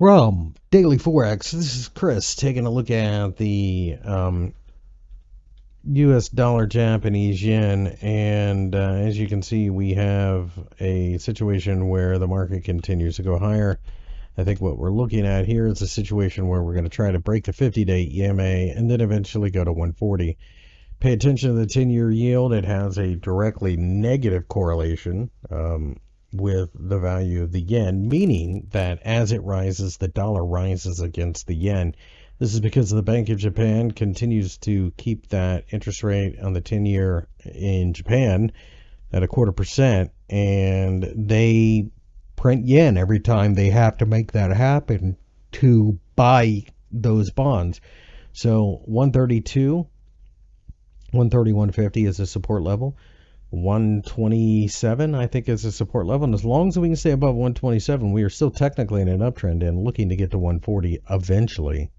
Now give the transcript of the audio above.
From Daily Forex, this is Chris taking a look at the US dollar Japanese yen, and as you can see, we have a situation where the market continues to go higher. I think what we're looking at here is a situation where we're going to try to break the 50-day EMA and then eventually go to 140. Pay attention to the 10-year yield. It has a directly negative correlation with the value of the yen, meaning that as it rises, the dollar rises against the yen. This is because the Bank of Japan continues to keep that interest rate on the 10-year in Japan at 0.25%, and they print yen every time they have to make that happen to buy those bonds. So 132, 130, 150 is a support level. 127, I think, is a support level. And as long as we can stay above 127, we are still technically in an uptrend and looking to get to 140 eventually.